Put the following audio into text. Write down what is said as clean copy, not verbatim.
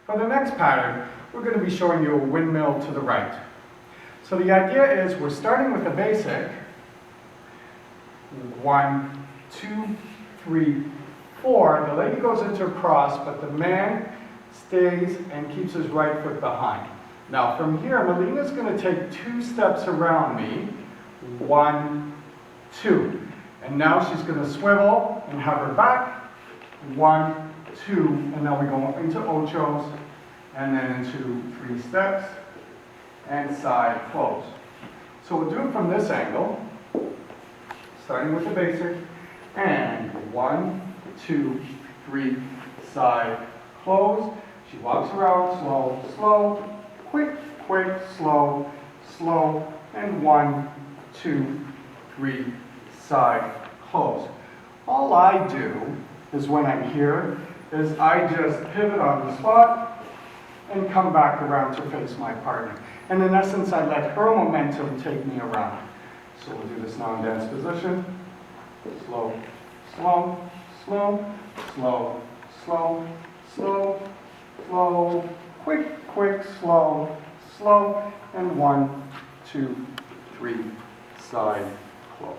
For the next pattern, we're going to be showing you a windmill to the right. So the idea is we're starting with the basic. 1, 2, 3, 4. The lady goes into a cross, but the man stays and keeps his right foot behind. Now from here, Melina's going to take 2 steps around me. 1, 2. And now she's going to swivel and have her back. 1, 2. And now we go into ochos, and then into 3 steps, and side close. So we'll do it from this angle, starting with the basic, and 1, 2, 3, side close. She walks around, slow, slow, quick, quick, slow, slow, and 1, 2, 3, side close. All I do is when I'm here, is I just pivot on the spot and come back around to face my partner. And in essence, I let her momentum take me around. So we'll do this now in dance position. Slow, slow, slow, slow, slow, slow, slow, quick, quick, slow, slow, and 1, 2, 3, side, close.